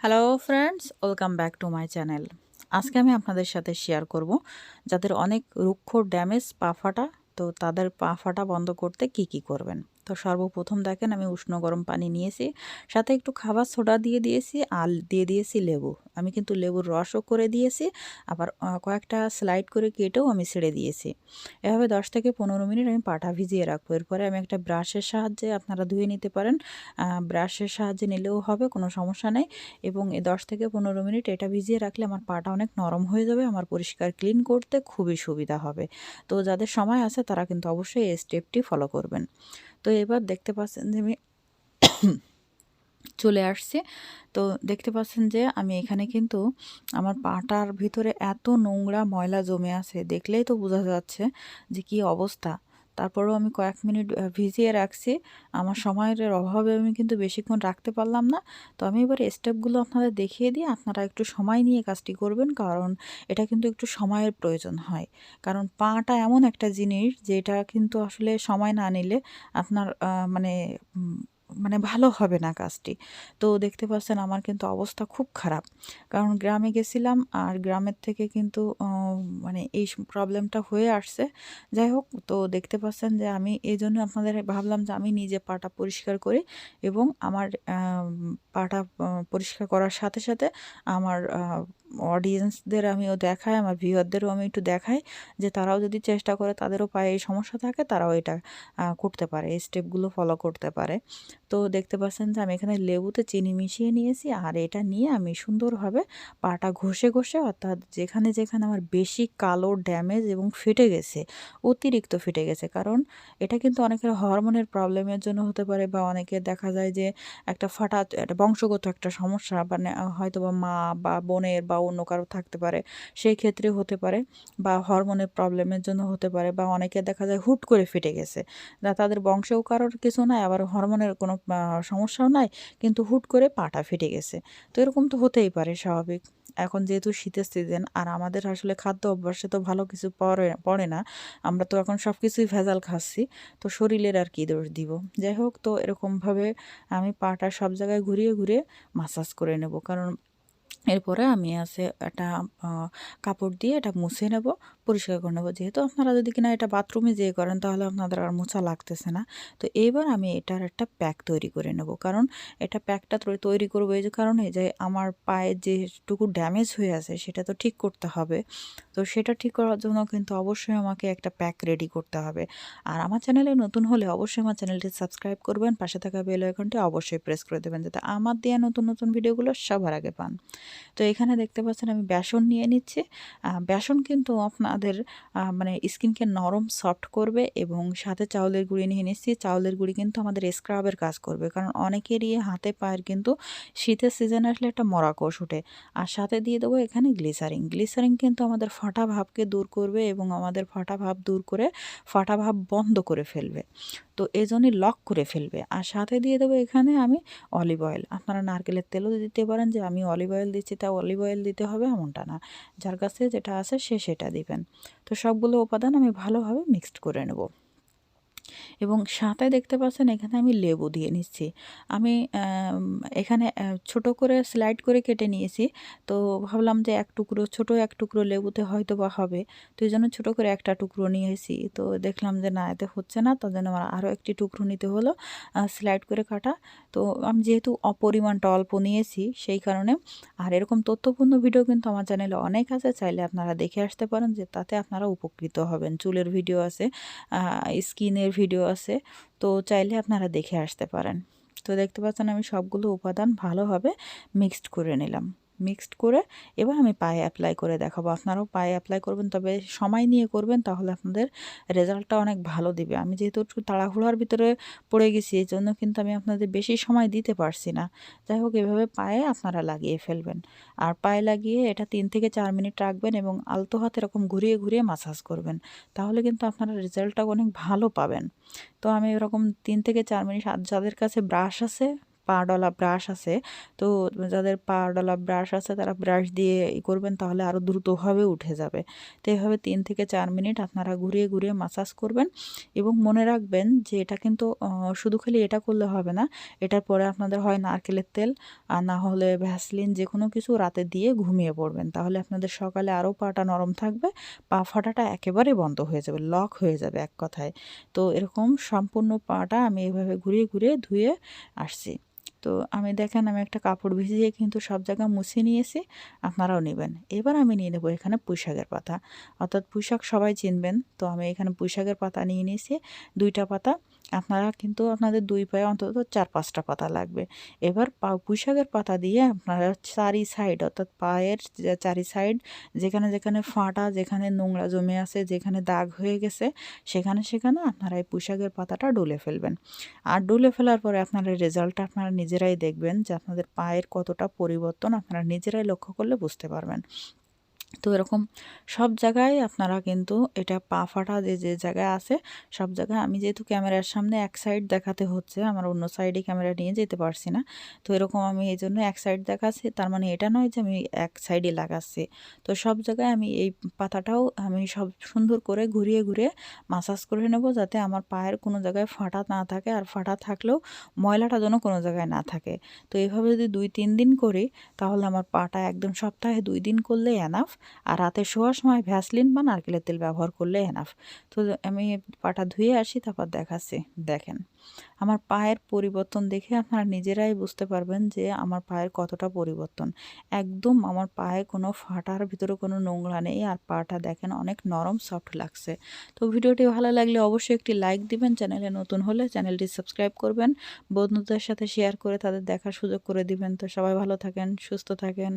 Hello friends, welcome back to my channel. আজকে আমি আপনাদের সাথে শেয়ার করব যাদের অনেক রুক্ষ ড্যামেজ পা ফাটা, তো তাদের পা ফাটা বন্ধ করতে কি করবেন। তো সর্বপ্রথম দেখেন আমি উষ্ণ গরম পানি নিয়েছি, সাথে একটু খাবার সোডা দিয়ে দিয়েছি আর দিয়ে দিয়েছি লেবু। আমি কিন্তু লেবুর রসও করে দিয়েছি, আবার কয়েকটা স্লাইড করে কেটেও আমি ছেড়ে দিয়েছি। এভাবে 10 থেকে 15 মিনিট আমি পাটা ভিজিয়ে রাখবো। এরপরে আমি একটা ব্রাশের সাহায্যে আপনারা ধুয়ে নিতে পারেন, ব্রাশের সাহায্যে নিলেও হবে, কোনো সমস্যা নেই। এবং এই 10 থেকে 15 মিনিট এটা ভিজিয়ে রাখলে আমার পাটা অনেক নরম হয়ে যাবে, আমার পরিষ্কার ক্লিন করতে খুবই সুবিধা হবে। তো যাদের সময় আছে তারা কিন্তু অবশ্যই এই স্টেপটি ফলো করবেন। তো এবার দেখতে পাচ্ছেন যে আমি চলে আসছি। তো দেখতে পাচ্ছেন যে আমি এখানে কিন্তু আমার পাটার ভিতরে এত নোংরা ময়লা জমে আছে, দেখলেই তো বোঝা যাচ্ছে যে কি অবস্থা। তারপরেও আমি কয়েক মিনিট ভিজিয়ে রাখছি। আমার সময়ের অভাবে আমি কিন্তু বেশিক্ষণ রাখতে পারলাম না। তো আমি এবার স্টেপগুলো আপনাদের দেখিয়ে দিই, আপনারা একটু সময় নিয়ে কাজটি করবেন, কারণ এটা কিন্তু একটু সময়ের প্রয়োজন হয়। কারণ পাটা এমন একটা জিনিস যেটা কিন্তু আসলে সময় না নিলে আপনার মানে ভালো হবে না কাজটি। তো দেখতে পাচ্ছেন আমার কিন্তু অবস্থা খুব খারাপ, কারণ গ্রামে গেছিলাম আর গ্রামের থেকে কিন্তু মানে এই প্রবলেমটা হয়ে আসছে। যাই হোক, তো দেখতে পাচ্ছেন যে আমি এই জন্য আপনাদের ভাবলাম যে আমি নিজে পাটা পরিষ্কার করি, এবং আমার পাটা পরিষ্কার করার সাথে সাথে আমার অডিয়েন্সদের আমিও দেখাই, আমার ভিউয়ারদেরও আমি একটু দেখাই যে তারাও যদি চেষ্টা করে, তাদেরও পায়ে এই সমস্যা থাকে, তারাও এটা করতে পারে, এই স্টেপগুলো ফলো করতে পারে। তো দেখতে পাচ্ছেন যে আমি এখানে লেবুতে চিনি মিশিয়ে নিয়েছি, আর এটা নিয়ে আমি সুন্দরভাবে পাটা ঘষে ঘষে, অর্থাৎ যেখানে যেখানে আমার বেশি কালো ড্যামেজ এবং ফেটে গেছে, অতিরিক্ত ফেটে গেছে, কারণ এটা কিন্তু অনেকের হরমোনের প্রবলেমের জন্য হতে পারে, বা অনেকে দেখা যায় যে একটা ফাটা, একটা বংশগত একটা সমস্যা, মানে হয়তো বা মা বা বোনের বা অন্য কারো থাকতে পারে, সেই ক্ষেত্রে হতে পারে, বা হরমোনের প্রবলেমের জন্য হতে পারে, বা অনেকে দেখা যায় হুট করে ফেটে গেছে, তাদের বংশেও কারোর কিছু নাই, আবার হরমোনের কোনো সমস্যাও নাই, কিন্তু হুট করে পাটা ফেটে গেছে। তো এরকম তো হতেই পারে, স্বাভাবিক। এখন যেহেতু শীতের সিজন, আর আমাদের আসলে খাদ্য অভ্যাসে তো ভালো কিছু পড়ে পড়ে না, আমরা তো এখন সব কিছুই ভেজাল খাচ্ছি, তো শরীরের আর কি দোষ দিব। যাই হোক, তো এরকমভাবে আমি পাটা সব জায়গায় ঘুরিয়ে ঘুরিয়ে মাসাজ করে নেব, কারণ এরপরে আমি একটা কাপড় দিয়ে এটা মুছে নেব, পরিষ্কার করে নেব। যেহেতু আপনারা যদি কিনা এটা বাথরুমে যেয়ে করেন, তাহলে আপনাদের আর মোছা লাগতেছে না। তো এইবার আমি এটার একটা প্যাক তৈরি করে নেব, কারণ এটা প্যাকটা তৈরি করবো এই যে কারণে, যে আমার পায়ে যেটুকু ড্যামেজ হয়ে আছে সেটা তো ঠিক করতে হবে। তো সেটা ঠিক করার জন্য কিন্তু অবশ্যই আমাকে একটা প্যাক রেডি করতে হবে। আর আমার চ্যানেলে নতুন হলে অবশ্যই আমার চ্যানেলটি সাবস্ক্রাইব করবেন, পাশে থাকা বেল আইকনটি অবশ্যই প্রেস করে দেবেন, যাতে আমার দেওয়া নতুন নতুন ভিডিওগুলো সবার আগে পান। তো এখানে দেখতে পাচ্ছেন আমি বেসন নিয়ে নিচ্ছি। বেসন কিন্তু আপনাদের মানে স্কিনকে নরম সফট করবে, এবং সাথে চাউলের গুঁড়ি নিয়ে নিচ্ছি। চাউলের গুঁড়ি কিন্তু আমাদের স্ক্রাবের কাজ করবে, কারণ অনেকেরই হাতে পায়ের কিন্তু শীতের সিজন আসলে একটা মরাকস ওঠে। আর সাথে দিয়ে দেবো এখানে গ্লিসারিন। গ্লিসারিন কিন্তু আমাদের ফাটা ভাবকে দূর করবে, এবং আমাদের ফাটা ভাব দূর করে ফাটা ভাব বন্ধ করে ফেলবে, তো এই জন্যই লক করে ফেলবে। আর সাথে দিয়ে দেবো এখানে আমি অলিভ অয়েল। আপনারা নারকেলের তেলও দিতে পারেন, যে আমি অলিভ অয়েল দিচ্ছি তা অলিভ অয়েল দিতে হবে এমনটা না, যার কাছে যেটা আছে সে সেটা দিবেন। তো সবগুলো উপাদান আমি ভালোভাবে মিক্সড করে নেব, এবং সাথে দেখতে পাচ্ছেন এখানে আমি লেবু দিয়ে নিচ্ছি। আমি এখানে ছোট করে স্লাইড করে কেটে নিয়েছি। তো ভাবলাম যে ছোট এক টুকরো লেবুতে হয়তো বা হবে, তো এই জন্য ছোটো করে একটা টুকরো নিয়েছি। তো দেখলাম যে না, এতে হচ্ছে না, তার জন্য আমার আরও একটি টুকরো নিতে হলো, স্লাইড করে কাটা। তো আমি যেহেতু পরিমাণটা অল্প নিয়েছি সেই কারণে। আর এরকম তথ্যপূর্ণ ভিডিও কিন্তু আমার চ্যানেলে অনেক আছে, চাইলে আপনারা দেখে আসতে পারেন, যে তাতে আপনারা উপকৃত হবেন। চুলের ভিডিও আছে, স্কিনের ভিডিও আছে, তো চাইলে আপনারা দেখে আসতে পারেন। তো দেখতে পাচ্ছেন আমি সবগুলো উপাদান ভালোভাবে মিক্সড করে নিলাম। মিক্সড করে এবার আমি পায়ে অ্যাপ্লাই করে দেখাবো। আপনারাও পায়ে অ্যাপ্লাই করবেন, তবে সময় নিয়ে করবেন, তাহলে আপনাদের রেজাল্টটা অনেক ভালো দিবে। আমি যেহেতু একটু তাড়াহুড়ার ভিতরে পড়ে গেছি, এই জন্য কিন্তু আমি আপনাদের বেশি সময় দিতে পারছি না। যাই হোক, এভাবে পায়ে আপনারা লাগিয়ে ফেলবেন, আর পায়ে লাগিয়ে এটা 3 থেকে 4 মিনিট রাখবেন, এবং আলতো হাতে এরকম ঘুরিয়ে ঘুরিয়ে মাসাজ করবেন, তাহলে কিন্তু আপনারা রেজাল্টটা অনেক ভালো পাবেন। তো আমি এরকম 3 থেকে 4 মিনিট, আর যাদের কাছে ব্রাশ আছে পা ডলা ব্রাশ আছে, তো যাদের পা ডলা ব্রাশ আছে তারা ব্রাশ দিয়ে করবেন, তাহলে আরও দ্রুতভাবে উঠে যাবে। তো এভাবে 3 থেকে 4 মিনিট আপনারা ঘুরিয়ে ঘুরিয়ে মাসাজ করবেন এবং মনে রাখবেন যে এটা কিন্তু শুধু খালি এটা করলে হবে না, এটার পরে আপনাদের হয় নারকেলের তেল আর না হলে ভ্যাসলিন যে কোনো কিছু রাতে দিয়ে ঘুমিয়ে পড়বেন, তাহলে আপনাদের সকালে আরও পাটা নরম থাকবে, পা ফাটাটা একেবারে বন্ধ হয়ে যাবে, লক হয়ে যাবে এক কথায়। তো এরকম সম্পূর্ণ পাটা আমি এভাবে ঘুরিয়ে ঘুরিয়ে ধুয়ে আসছি। তো দেখেন আমি একটা কাপড় ভিজিয়ে কিন্তু সব জায়গা মুছে নিয়েছি, আপনারাও নেবেন। এবার আমি নিয়ে নেবো এখানে পুঁইশাকের পাতা, অর্থাৎ পুঁইশাক সবাই চিনবেন। তো আমি এখানে পুঁইশাকের পাতা নিয়ে নিয়েছি 2টা পাতা। আপনারা কিন্তু আপনাদের 2 পায়ে অন্তত 4-5টা পাতা লাগবে। এবার পুঁইশাকের পাতা দিয়ে আপনারা চারি সাইড, অর্থাৎ পায়ের চারি সাইড যেখানে যেখানে ফাটা, যেখানে নোংরা জমে আছে, যেখানে দাগ হয়ে গেছে, সেখানে সেখানে আপনারা এই পুঁইশাকের পাতাটা ডলে ফেলবেন। আর ডলে ফেলার পরে আপনারা রেজাল্টটা আপনারা নিজেরাই দেখবেন যে আপনাদের পায়ের কতটা পরিবর্তন আপনারা নিজেরাই লক্ষ্য করলে বুঝতে পারবেন। তো এরকম সব জায়গায় আপনারা কিন্তু এটা পা ফাটা যে জায়গায় আছে সব জায়গায়, আমি যেহেতু ক্যামেরার সামনে এক সাইড দেখাতে হচ্ছে, আমার অন্য সাইডে ক্যামেরা নিয়ে যেতে পারছি না, তো এরকম আমি এই জন্য এক সাইড দেখাচ্ছি। তার মানে এটা নয় যে আমি এক সাইডে লাগাচ্ছি। তো সব জায়গায় আমি এই পাতাটাও আমি সব সুন্দর করে ঘুরিয়ে ঘুরিয়ে মাসাজ করে নেব, যাতে আমার পায়ের কোনো জায়গায় ফাটা না থাকে, আর ফাটা থাকলেও ময়লাটা যেন কোনো জায়গায় না থাকে। তো এইভাবে যদি 2-3 দিন করি তাহলে আমার পাটা একদম, সপ্তাহে 2 দিন করলেই এনাফ। আর রাতে শোয়ার সময় ভ্যাসলিন বা নারকেলের তেল ব্যবহার করলে এনাফ। তো আমি পাটা ধুয়ে আসি, তারপর দেখাচ্ছি। দেখেন আমার পায়ের পরিবর্তন দেখে আপনারা নিজেরাই বুঝতে পারবেন যে আমার পায়ের কতটা পরিবর্তন। একদম আমার পায়ে কোনো ফাটার ভিতরে কোনো নোংরা নেই, আর পাটা দেখেন অনেক নরম সফট লাগছে। তো ভিডিওটি ভালো লাগলে অবশ্যই একটি লাইক দিবেন, চ্যানেলে নতুন হলে চ্যানেলটি সাবস্ক্রাইব করবেন, বন্ধুদের সাথে শেয়ার করে তাদের দেখার সুযোগ করে দিবেন। তো সবাই ভালো থাকেন, সুস্থ থাকেন।